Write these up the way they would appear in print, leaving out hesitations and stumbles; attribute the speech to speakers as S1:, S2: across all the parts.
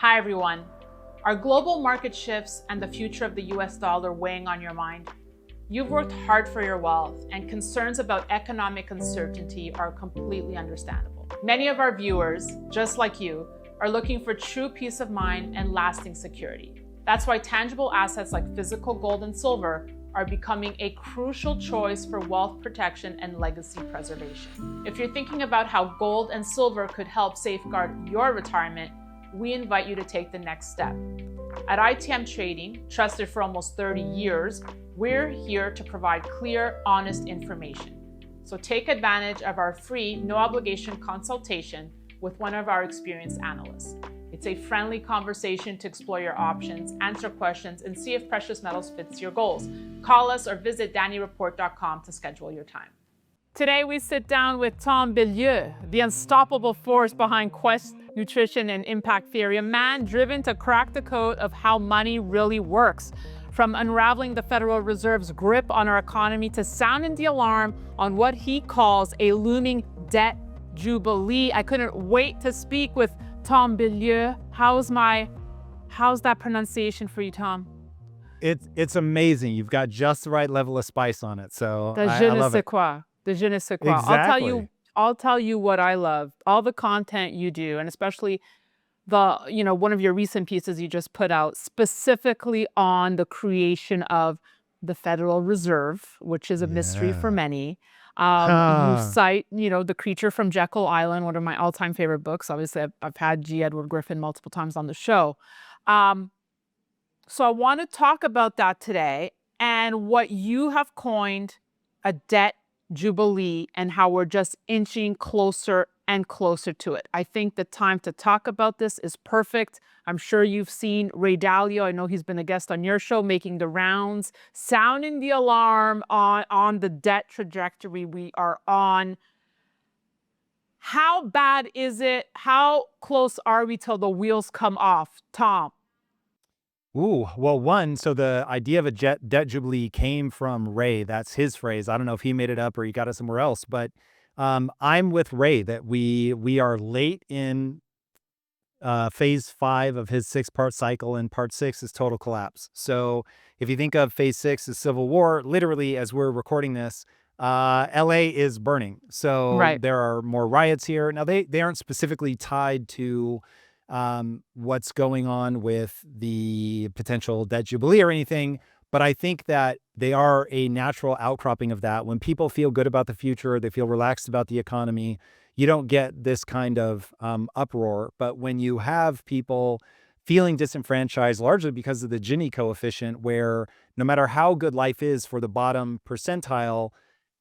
S1: Hi everyone. Are global market shifts and the future of the US dollar weighing on your mind? You've worked hard for your wealth, and concerns about economic uncertainty are completely understandable. Many of our viewers, just like you, are looking for true peace of mind and lasting security. That's why tangible assets like physical gold and silver are becoming a crucial choice for wealth protection and legacy preservation. If you're thinking about how gold and silver could help safeguard your retirement, we invite you to take the next step. At ITM Trading, trusted for almost 30 years, we're here to provide clear, honest information. So take advantage of our free, no obligation consultation with one of our experienced analysts. It's a friendly conversation to explore your options, answer questions, and see if precious metals fits your goals. Call us or visit DannyReport.com to schedule your time. Today we sit down with Tom Bilyeu, the unstoppable force behind Quest Nutrition and Impact Theory, a man driven to crack the code of how money really works. From unraveling the Federal Reserve's grip on our economy to sounding the alarm on what he calls a looming debt jubilee. I couldn't wait to speak with Tom Bilyeu. How's that pronunciation for you, Tom?
S2: It's amazing. You've got just the right level of spice on it. So
S1: The je ne sais quoi. The je ne sais quoi.
S2: Exactly.
S1: I'll tell you what I love. All the content you do, and especially one of your recent pieces you just put out specifically on the creation of the Federal Reserve, which is a mystery for many. You cite, The Creature from Jekyll Island, one of my all-time favorite books. Obviously, I've had G. Edward Griffin multiple times on the show. So I want to talk about that today and what you have coined a debt jubilee and how we're just inching closer and closer to it. I think the time to talk about this is perfect. I'm sure you've seen Ray Dalio. I know he's been a guest on your show, making the rounds, sounding the alarm on the debt trajectory we are on. How bad is it? How close are we till the wheels come off? Tom.
S2: So the idea of a debt jubilee came from Ray. That's his phrase. I don't know if he made it up or he got it somewhere else, but I'm with Ray that we are late in phase 5 of his 6-part cycle, and part 6 is total collapse. So if you think of phase 6 as civil war, literally as we're recording this, LA is burning. So
S1: Right.
S2: There are more riots here. Now they aren't specifically tied to what's going on with the potential debt jubilee or anything, but I think that they are a natural outcropping of that. When people feel good about the future, they feel relaxed about the economy, you don't get this kind of uproar. But when you have people feeling disenfranchised, largely because of the Gini coefficient, where no matter how good life is for the bottom percentile,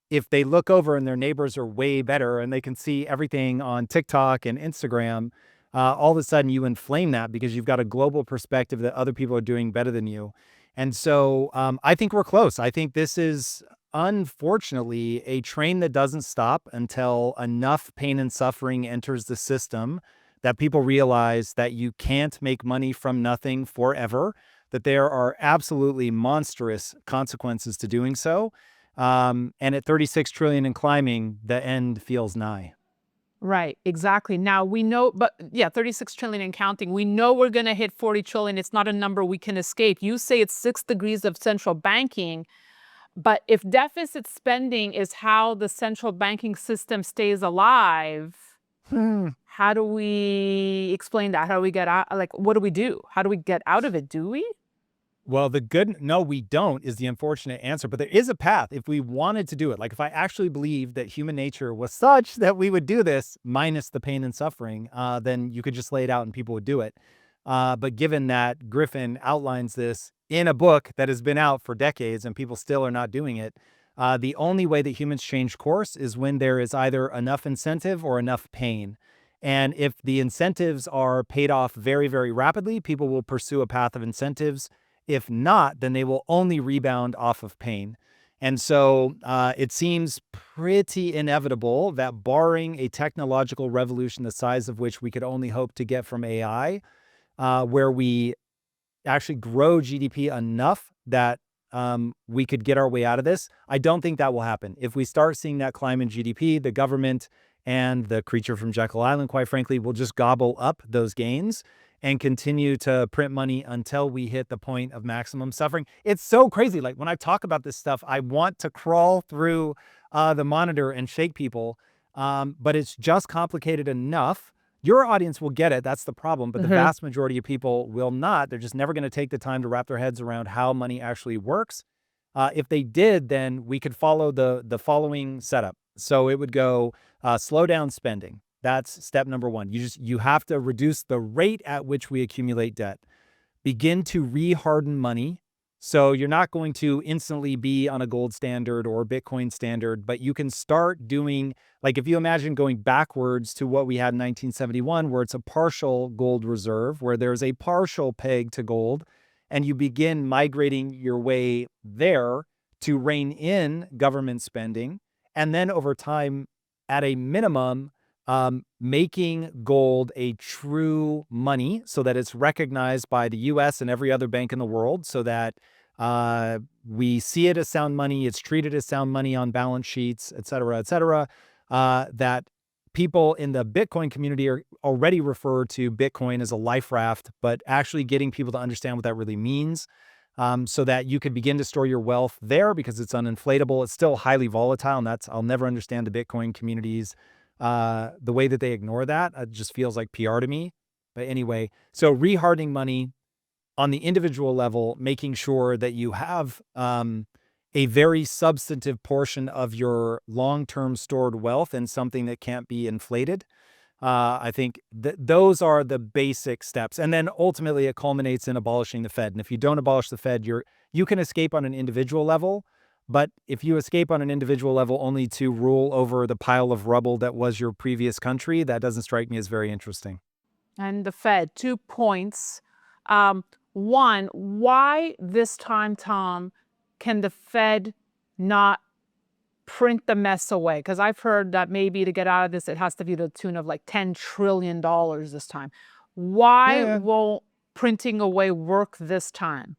S2: if they look over and their neighbors are way better and they can see everything on TikTok and Instagram, all of a sudden you inflame that because you've got a global perspective that other people are doing better than you. And so I think we're close. I think this is, unfortunately, a train that doesn't stop until enough pain and suffering enters the system that people realize that you can't make money from nothing forever, that there are absolutely monstrous consequences to doing so. And at 36 trillion and climbing, the end feels nigh.
S1: Right, exactly. Now we know, 36 trillion and counting. We know we're going to hit 40 trillion. It's not a number we can escape. You say it's 6 degrees of central banking, but if deficit spending is how the central banking system stays alive, how do we explain that? How do we get out? What do we do? How do we get out of it? Do we?
S2: Well, no, we don't is the unfortunate answer, but there is a path if we wanted to do it. Like if I actually believed that human nature was such that we would do this minus the pain and suffering, then you could just lay it out and people would do it. But given that Griffin outlines this in a book that has been out for decades and people still are not doing it, the only way that humans change course is when there is either enough incentive or enough pain. And if the incentives are paid off very, very rapidly, people will pursue a path of incentives. If not, then they will only rebound off of pain. And so it seems pretty inevitable that barring a technological revolution the size of which we could only hope to get from AI, where we actually grow GDP enough that we could get our way out of this, I don't think that will happen. If we start seeing that climb in GDP, the government and the Creature from Jekyll Island, quite frankly, will just gobble up those gains. and continue to print money until we hit the point of maximum suffering. It's so crazy. Like when I talk about this stuff, I want to crawl through the monitor and shake people, but it's just complicated enough. Your audience will get it. That's the problem. But the vast majority of people will not. They're just never going to take the time to wrap their heads around how money actually works. If they did, then we could follow the following setup. So it would go slow down spending. That's step number one. You have to reduce the rate at which we accumulate debt. Begin to re-harden money. So you're not going to instantly be on a gold standard or Bitcoin standard, but you can start doing, like if you imagine going backwards to what we had in 1971, where it's a partial gold reserve, where there's a partial peg to gold, and you begin migrating your way there to rein in government spending. And then over time, at a minimum, making gold a true money so that it's recognized by the US and every other bank in the world, so that we see it as sound money, it's treated as sound money on balance sheets, et cetera, that people in the Bitcoin community are already refer to Bitcoin as a life raft, but actually getting people to understand what that really means, so that you can begin to store your wealth there because it's uninflatable. It's still highly volatile, and I'll never understand the Bitcoin communities. The way that they ignore that, it just feels like PR to me. But anyway, so re-hardening money on the individual level, making sure that you have a very substantive portion of your long-term stored wealth in something that can't be inflated. I think those are the basic steps. And then ultimately it culminates in abolishing the Fed. And if you don't abolish the Fed, you can escape on an individual level. But if you escape on an individual level only to rule over the pile of rubble that was your previous country, that doesn't strike me as very interesting.
S1: And the Fed, 2 points. One, why this time, Tom, can the Fed not print the mess away? Because I've heard that maybe to get out of this, it has to be to the tune of like $10 trillion this time. Why won't printing away work this time?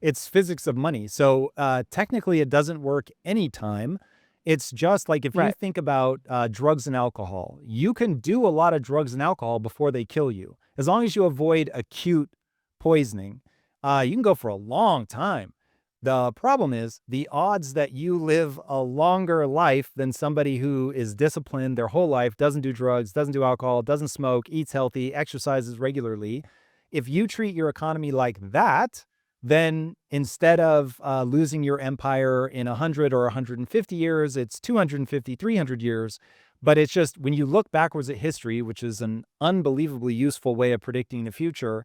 S2: It's physics of money. So technically it doesn't work anytime. It's just like if you think about drugs and alcohol, you can do a lot of drugs and alcohol before they kill you. As long as you avoid acute poisoning, you can go for a long time. The problem is the odds that you live a longer life than somebody who is disciplined their whole life, doesn't do drugs, doesn't do alcohol, doesn't smoke, eats healthy, exercises regularly. If you treat your economy like that, then instead of losing your empire in 100 or 150 years, it's 250, 300 years. But it's just when you look backwards at history, which is an unbelievably useful way of predicting the future,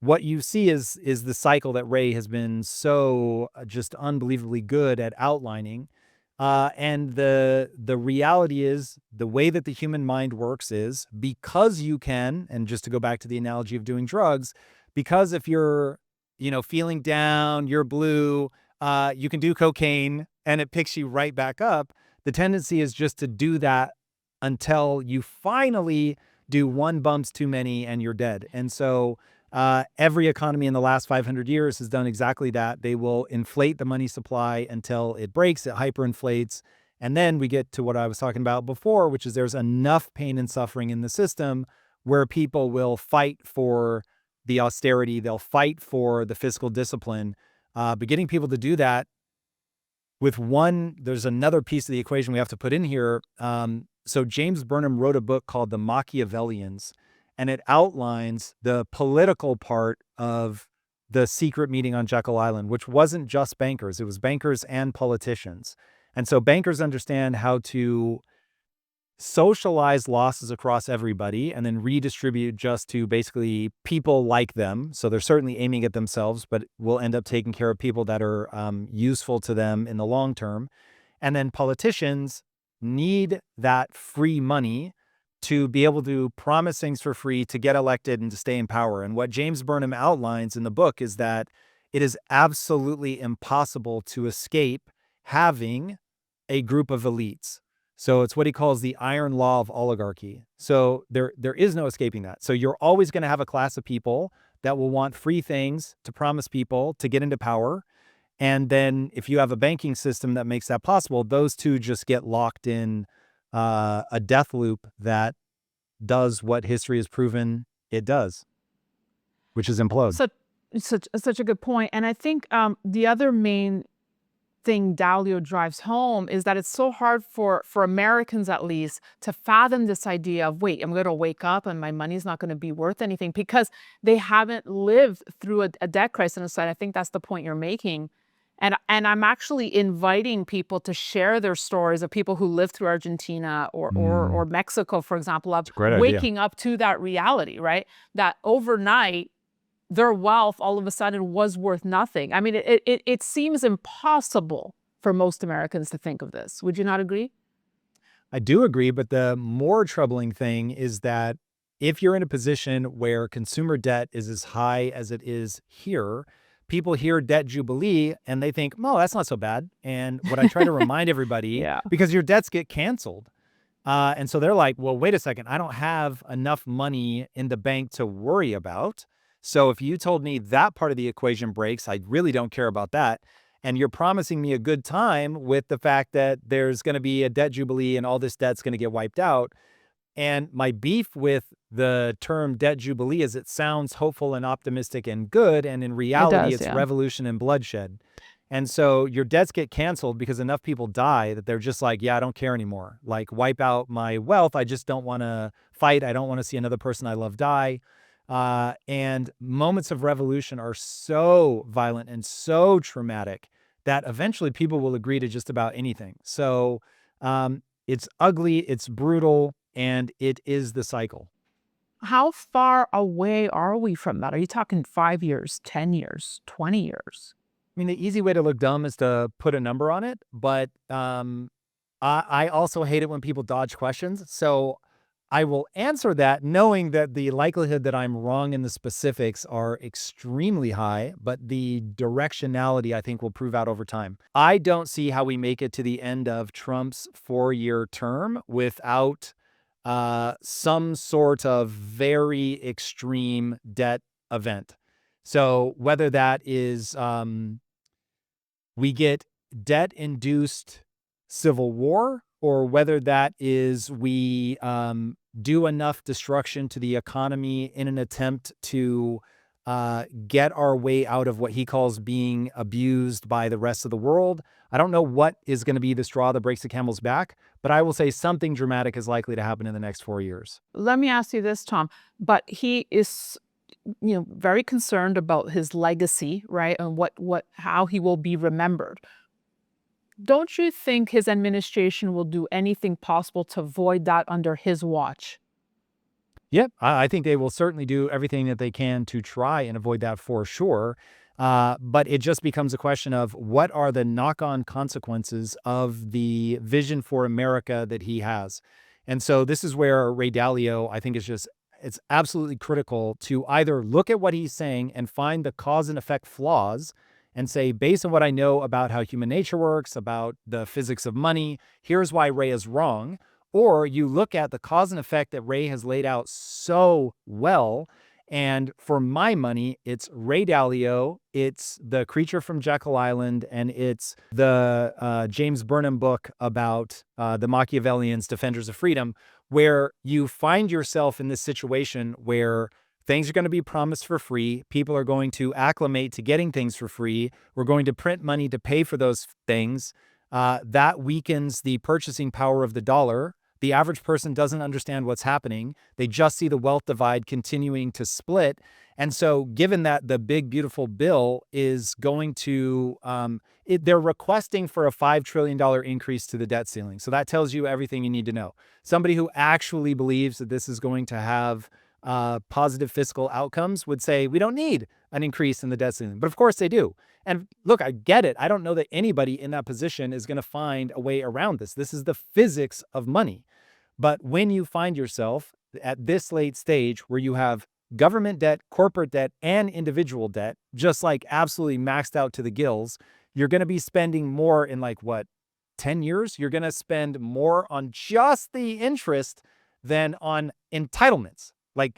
S2: what you see is the cycle that Ray has been so just unbelievably good at outlining. And the reality is the way that the human mind works is because you can, and just to go back to the analogy of doing drugs, because if you're, feeling down, you're blue, you can do cocaine and it picks you right back up. The tendency is just to do that until you finally do one bumps too many and you're dead. And so every economy in the last 500 years has done exactly that. They will inflate the money supply until it breaks, it hyperinflates. And then we get to what I was talking about before, which is there's enough pain and suffering in the system where people will fight for the austerity, they'll fight for the fiscal discipline. But getting people to do that there's another piece of the equation we have to put in here. So James Burnham wrote a book called The Machiavellians, and it outlines the political part of the secret meeting on Jekyll Island, which wasn't just bankers, it was bankers and politicians. And so bankers understand how to socialize losses across everybody and then redistribute just to basically people like them. So they're certainly aiming at themselves, but will end up taking care of people that are useful to them in the long term. And then politicians need that free money to be able to promise things for free, to get elected and to stay in power. And what James Burnham outlines in the book is that it is absolutely impossible to escape having a group of elites. So it's what he calls the iron law of oligarchy. So there is no escaping that. So you're always going to have a class of people that will want free things to promise people to get into power. And then if you have a banking system that makes that possible, those two just get locked in a death loop that does what history has proven it does. which is implode.
S1: Such a good point. And I think the other main thing Dalio drives home is that it's so hard for Americans, at least, to fathom this idea of, wait, I'm going to wake up and my money's not going to be worth anything, because they haven't lived through a debt crisis. And I think that's the point you're making. And I'm actually inviting people to share their stories of people who lived through Argentina or Mexico, for example, of waking up to that reality, right? That overnight, their wealth all of a sudden was worth nothing. I mean, it seems impossible for most Americans to think of this. Would you not agree?
S2: I do agree, but the more troubling thing is that if you're in a position where consumer debt is as high as it is here, people hear debt jubilee and they think, oh, that's not so bad. And what I try to remind everybody, because your debts get canceled. And so they're like, well, wait a second, I don't have enough money in the bank to worry about. So if you told me that part of the equation breaks, I really don't care about that. And you're promising me a good time with the fact that there's going to be a debt jubilee and all this debt's going to get wiped out. And my beef with the term debt jubilee is it sounds hopeful and optimistic and good. And in reality, it's revolution and bloodshed. And so your debts get canceled because enough people die that they're just like, yeah, I don't care anymore. Like, wipe out my wealth. I just don't want to fight. I don't want to see another person I love die. And moments of revolution are so violent and so traumatic that eventually people will agree to just about anything. So it's ugly, it's brutal, and it is the cycle.
S1: How far away are we from that? Are you talking 5 years, 10 years, 20 years?
S2: I mean, the easy way to look dumb is to put a number on it, but I also hate it when people dodge questions. So I will answer that knowing that the likelihood that I'm wrong in the specifics are extremely high, but the directionality I think will prove out over time. I don't see how we make it to the end of Trump's 4-year term without some sort of very extreme debt event. So whether that is we get debt-induced civil war, or whether that is we do enough destruction to the economy in an attempt to get our way out of what he calls being abused by the rest of the world. I don't know what is going to be the straw that breaks the camel's back, but I will say something dramatic is likely to happen in the next 4 years.
S1: Let me ask you this, Tom, but he is, very concerned about his legacy, right? And how he will be remembered. Don't you think his administration will do anything possible to avoid that under his watch?
S2: Yep, I think they will certainly do everything that they can to try and avoid that for sure. But it just becomes a question of what are the knock-on consequences of the vision for America that he has. And so this is where Ray Dalio, I think, it's absolutely critical to either look at what he's saying and find the cause and effect flaws and say, based on what I know about how human nature works, about the physics of money, here's why Ray is wrong. Or you look at the cause and effect that Ray has laid out so well. And for my money, it's Ray Dalio, it's The Creature from Jekyll Island, and it's the James Burnham book about the Machiavellians, Defenders of Freedom, where you find yourself in this situation where things are going to be promised for free. People are going to acclimate to getting things for free. We're going to print money to pay for those things. That weakens the purchasing power of the dollar. The average person doesn't understand what's happening. They just see the wealth divide continuing to split. And so given that the big, beautiful bill is going to, they're requesting for a $5 trillion increase to the debt ceiling. So that tells you everything you need to know. Somebody who actually believes that this is going to have positive fiscal outcomes would say, we don't need an increase in the debt ceiling. But of course they do. And look, I get it. I don't know that anybody in that position is going to find a way around this. This is the physics of money. But when you find yourself at this late stage where you have government debt, corporate debt, and individual debt, just like absolutely maxed out to the gills, you're going to be spending more in 10 years? You're going to spend more on just the interest than on entitlements.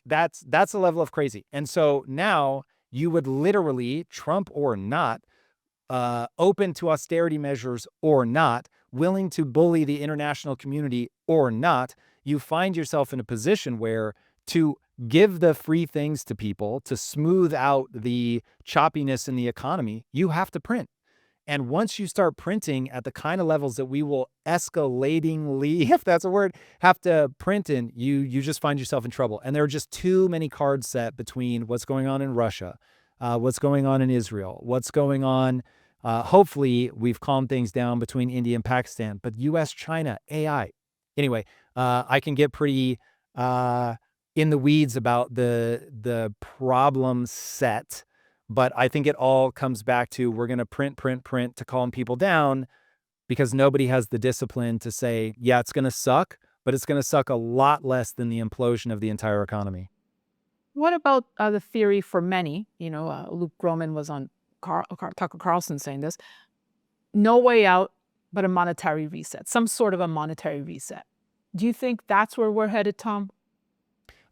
S2: That's a level of crazy. And so now you would literally, Trump or not, open to austerity measures or not, willing to bully the international community or not, you find yourself in a position where to give the free things to people to smooth out the choppiness in the economy, you have to print. And once you start printing at the kind of levels that we will escalatingly, if that's a word, have to print in, you just find yourself in trouble. And there are just too many cards set between what's going on in Russia, what's going on in Israel, what's going on. Hopefully, we've calmed things down between India and Pakistan, but U.S., China, AI. Anyway, I can get pretty in the weeds about the problem set. But I think it all comes back to we're going to print to calm people down because nobody has the discipline to say, yeah, it's going to suck, but it's going to suck a lot less than the implosion of the entire economy.
S1: What about the theory for many? Luke Groman was on Tucker Carlson saying this: no way out but a monetary reset, some sort of a monetary reset. Do you think that's where we're headed, Tom?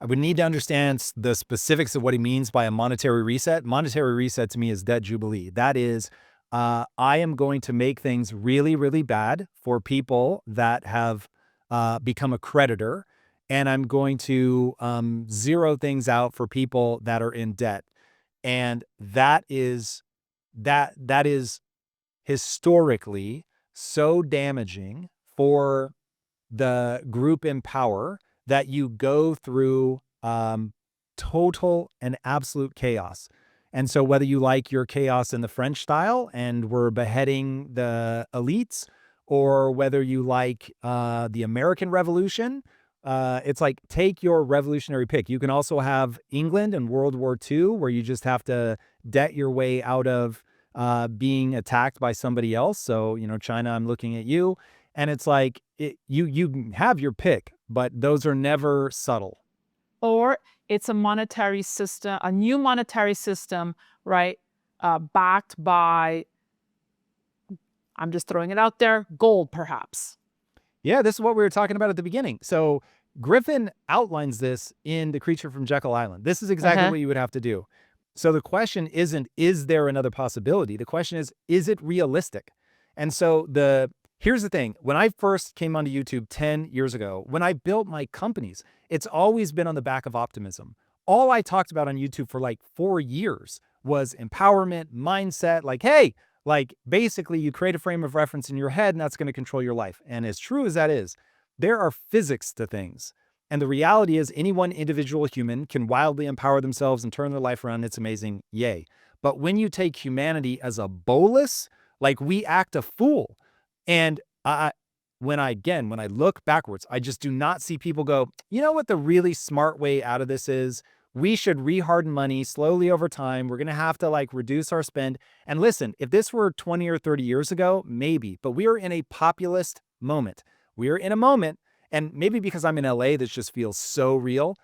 S2: I would need to understand the specifics of what he means by a monetary reset. Monetary reset to me is debt jubilee. That is, I am going to make things really, really bad for people that have become a creditor, and I'm going to zero things out for people that are in debt. And that is historically so damaging for the group in power that you go through total and absolute chaos. And so whether you like your chaos in the French style and we're beheading the elites, or whether you like the American Revolution, it's like, take your revolutionary pick. You can also have England and World War II, where you just have to debt your way out of being attacked by somebody else. So, China, I'm looking at you. And it's like, you have your pick, but those are never subtle.
S1: Or it's a monetary system, a new monetary system, right? Backed by, I'm just throwing it out there, gold, perhaps.
S2: Yeah, this is what we were talking about at the beginning. So Griffin outlines this in The Creature from Jekyll Island. This is exactly what you would have to do. So the question isn't, is there another possibility? The question is it realistic? And so here's the thing. When I first came onto YouTube 10 years ago, when I built my companies, it's always been on the back of optimism. All I talked about on YouTube for like 4 years was empowerment, mindset, like, hey, like basically you create a frame of reference in your head and that's going to control your life. And as true as that is, there are physics to things. And the reality is any one individual human can wildly empower themselves and turn their life around. It's amazing. Yay. But when you take humanity as a bolus, like we act a fool. And when I look backwards, I just do not see people go, you know what the really smart way out of this is? We should reharden money slowly over time. We're going to have to like reduce our spend. And listen, if this were 20 or 30 years ago, maybe, but we are in a populist moment. We are in a moment, and maybe because I'm in LA, this just feels so real.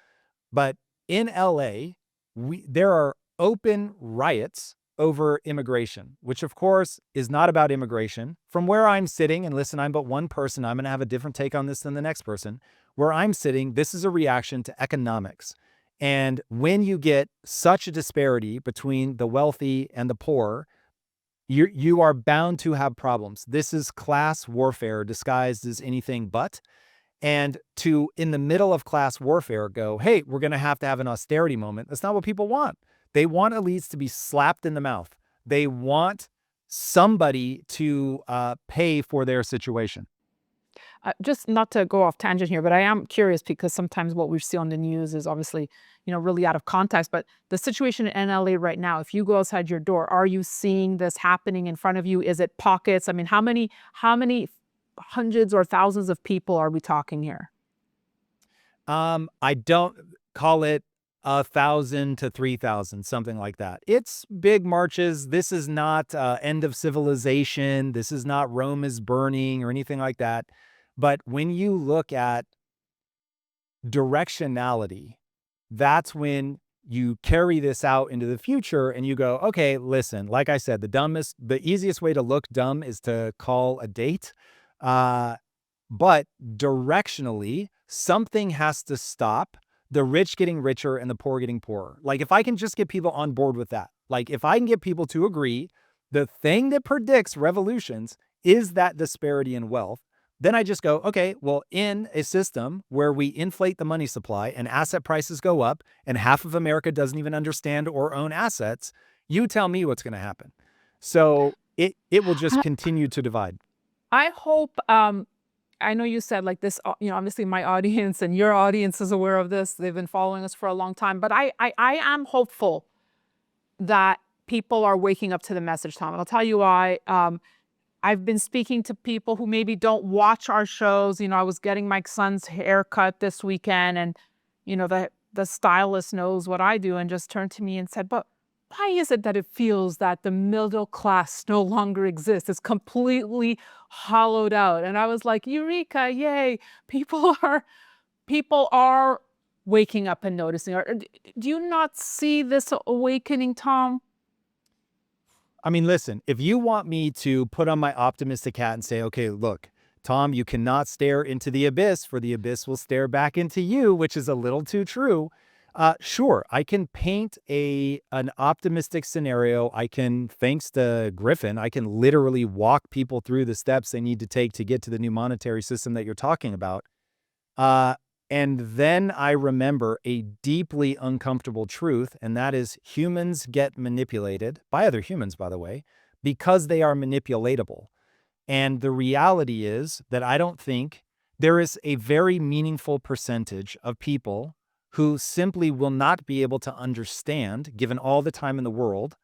S2: But in LA, there are open riots over immigration, which of course is not about immigration. From where I'm sitting, and listen, I'm but one person, I'm going to have a different take on this than the next person. Where I'm sitting, this is a reaction to economics. And when you get such a disparity between the wealthy and the poor, you are bound to have problems. This is class warfare disguised as anything but. And to, in the middle of class warfare, go, hey, we're going to have an austerity moment. That's not what people want. They want elites to be slapped in the mouth. They want somebody to pay for their situation.
S1: Just not to go off tangent here, but I am curious because sometimes what we see on the news is obviously, really out of context. But the situation in NLA right now, if you go outside your door, are you seeing this happening in front of you? Is it pockets? I mean, how many hundreds or thousands of people are we talking here?
S2: I don't call it 1,000 to 3,000, something like that. It's big marches. This is not end of civilization. This is not Rome is burning or anything like that. But when you look at directionality, that's when you carry this out into the future and you go, okay, listen, like I said, the easiest way to look dumb is to call a date. But directionally, something has to stop the rich getting richer and the poor getting poorer. Like if I can just get people on board with that, like if I can get people to agree, the thing that predicts revolutions is that disparity in wealth. then I just go, okay, well, in a system where we inflate the money supply and asset prices go up and half of America doesn't even understand or own assets, you tell me what's going to happen. So it will just
S3: I
S2: continue to divide.
S3: I hope, I know you said like this, obviously my audience and your audience is aware of this. They've been following us for a long time, but I am hopeful that people are waking up to the message, Tom. And I'll tell you why. I've been speaking to people who maybe don't watch our shows. I was getting my son's haircut this weekend, and the stylist knows what I do and just turned to me and said, "But why is it that it feels that the middle class no longer exists? It's completely hollowed out." And I was like, "Eureka, yay. People are waking up and noticing." Do you not see this awakening, Tom?
S2: I mean, listen, if you want me to put on my optimistic hat and say, okay, look, Tom, you cannot stare into the abyss, for the abyss will stare back into you, which is a little too true. Sure, I can paint an optimistic scenario. I can, thanks to Griffin, I can literally walk people through the steps they need to take to get to the new monetary system that you're talking about. Uh, and then I remember a deeply uncomfortable truth, and that is humans get manipulated by other humans, by the way, because they are manipulatable. And the reality is that I don't think there is a very meaningful percentage of people who simply will not be able to understand, given all the time in the world,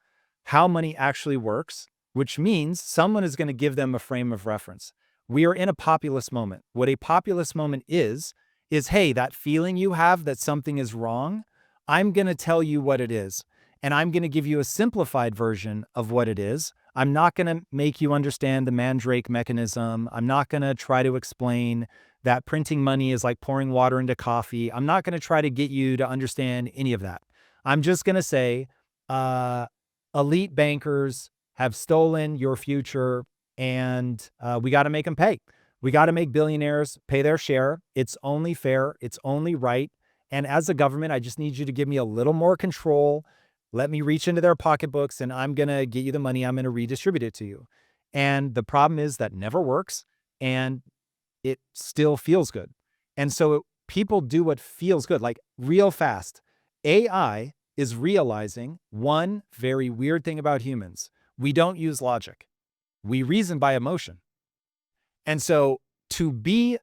S2: how money actually works, which means someone is going to give them a frame of reference. We are in a populist moment. What a populist moment is, hey, that feeling you have that something is wrong, I'm going to tell you what it is. And I'm going to give you a simplified version of what it is. I'm not going to make you understand the Mandrake mechanism. I'm not going to try to explain that printing money is like pouring water into coffee. I'm not going to try to get you to understand any of that. I'm just going to say, uh, elite bankers have stolen your future, and we got to make them pay. We got to make billionaires pay their share. It's only fair. It's only right. And as a government, I just need you to give me a little more control. Let me reach into their pocketbooks and I'm going to get you the money. I'm going to redistribute it to you. And the problem is that never works and it still feels good. And so people do what feels good, like real fast. AI is realizing one very weird thing about humans. We don't use logic. We reason by emotion. And so to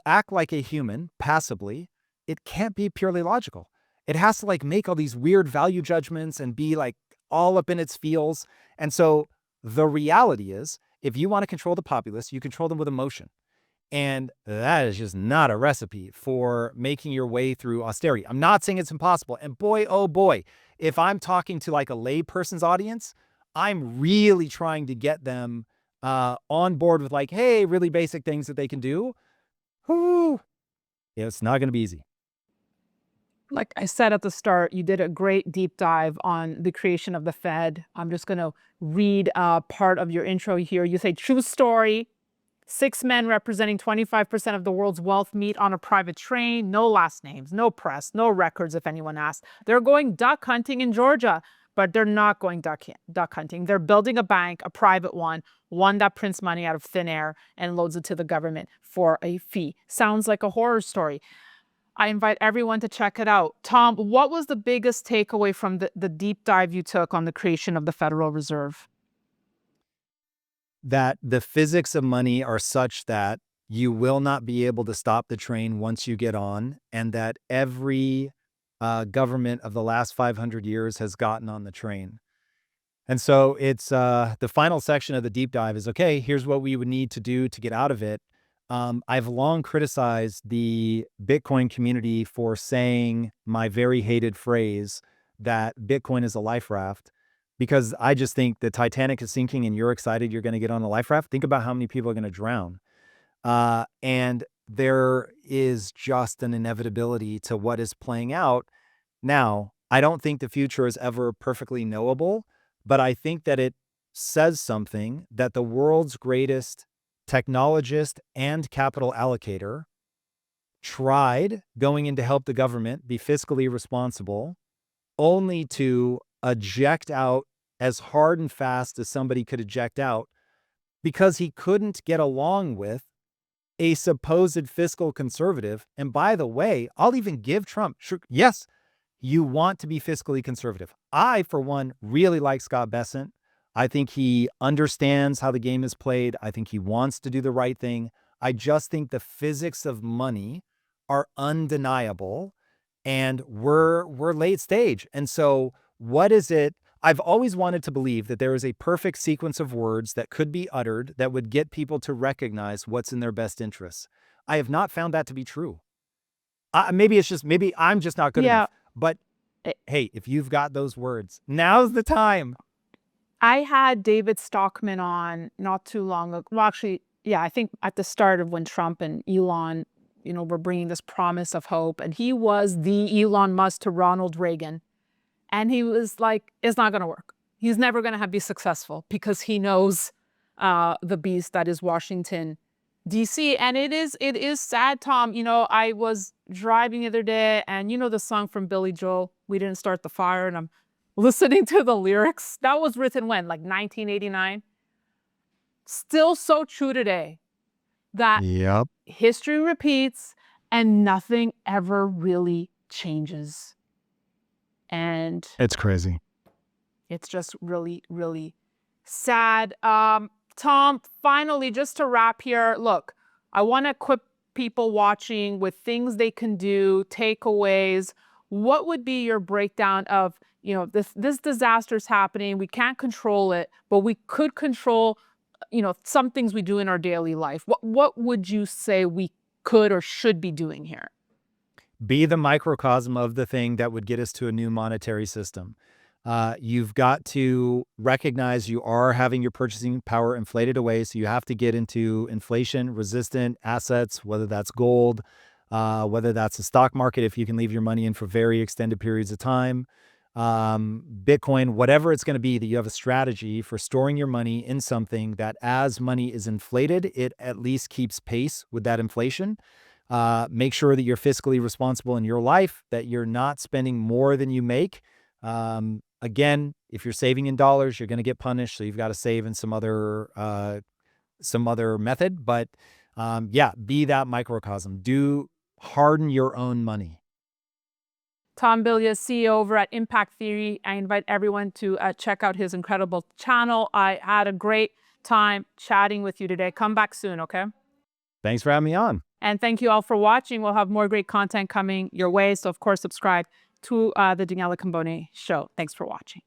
S2: act like a human passively, it can't be purely logical. It has to like make all these weird value judgments and be like all up in its feels. And so the reality is, if you want to control the populace, you control them with emotion. And that is just not a recipe for making your way through austerity. I'm not saying it's impossible. And boy, oh boy, if I'm talking to like a layperson's audience, I'm really trying to get them on board with like, hey, really basic things that they can do. Whew, yeah, it's not going to be easy.
S3: Like I said at the start, you did a great deep dive on the creation of the Fed. I'm just going to read part of your intro here. You say, true story. Six men representing 25% of the world's wealth meet on a private train. No last names, no press, no records if anyone asks. They're going duck hunting in Georgia, but they're not going duck hunting. They're building a bank, a private one that prints money out of thin air and loads it to the government for a fee. Sounds like a horror story. I invite everyone to check it out. Tom, what was the biggest takeaway from the deep dive you took on the creation of the Federal Reserve?
S2: That the physics of money are such that you will not be able to stop the train once you get on, and that every government of the last 500 years has gotten on the train. And so it's the final section of the deep dive is okay, here's what we would need to do to get out of it. I've long criticized the Bitcoin community for saying my very hated phrase that Bitcoin is a life raft, because I just think the Titanic is sinking and you're excited you're going to get on a life raft. Think about how many people are going to drown. And there is just an inevitability to what is playing out. Now, I don't think the future is ever perfectly knowable, but I think that it says something that the world's greatest technologist and capital allocator tried going in to help the government be fiscally responsible, only to eject out as hard and fast as somebody could eject out because he couldn't get along with a supposed fiscal conservative. And by the way, I'll even give Trump, sure, yes, you want to be fiscally conservative. I, for one, really like Scott Bessent. I think he understands how the game is played. I think he wants to do the right thing. I just think the physics of money are undeniable, and we're late stage. And so what is it? I've always wanted to believe that there is a perfect sequence of words that could be uttered that would get people to recognize what's in their best interests. I have not found that to be true. Maybe I'm just not good
S3: Yeah.
S2: enough. But hey, if you've got those words, now's the time.
S3: I had David Stockman on not too long ago. Well, actually, yeah, I think at the start of when Trump and Elon, were bringing this promise of hope. And he was the Elon Musk to Ronald Reagan. And he was like, it's not going to work. He's never going to be successful because he knows the beast that is Washington, D.C. And it is sad, Tom. I was driving the other day and the song from Billy Joel, We Didn't Start the Fire. And I'm listening to the lyrics. That was written when? Like 1989? Still so true today that
S2: Yep.
S3: history repeats and nothing ever really changes. And
S2: It's crazy.
S3: it's just really, really sad. Tom, finally, just to wrap here, look, I want to equip people watching with things they can do, takeaways. What would be your breakdown of, this disaster's happening, we can't control it, but we could control, some things we do in our daily life. What would you say we could or should be doing here?
S2: Be the microcosm of the thing that would get us to a new monetary system. You've got to recognize you are having your purchasing power inflated away. So you have to get into inflation resistant assets, whether that's gold, whether that's the stock market, if you can leave your money in for very extended periods of time, Bitcoin, whatever it's going to be, that you have a strategy for storing your money in something that as money is inflated, it at least keeps pace with that inflation. Make sure that you're fiscally responsible in your life, that you're not spending more than you make. Again, if you're saving in dollars, you're going to get punished. So you've got to save in some other method. But yeah, be that microcosm. Harden your own money.
S3: Tom Bilyeu, CEO over at Impact Theory. I invite everyone to check out his incredible channel. I had a great time chatting with you today. Come back soon, okay?
S2: Thanks for having me on.
S3: And thank you all for watching. We'll have more great content coming your way. So, of course, subscribe to the Daniela Cambone Show. Thanks for watching.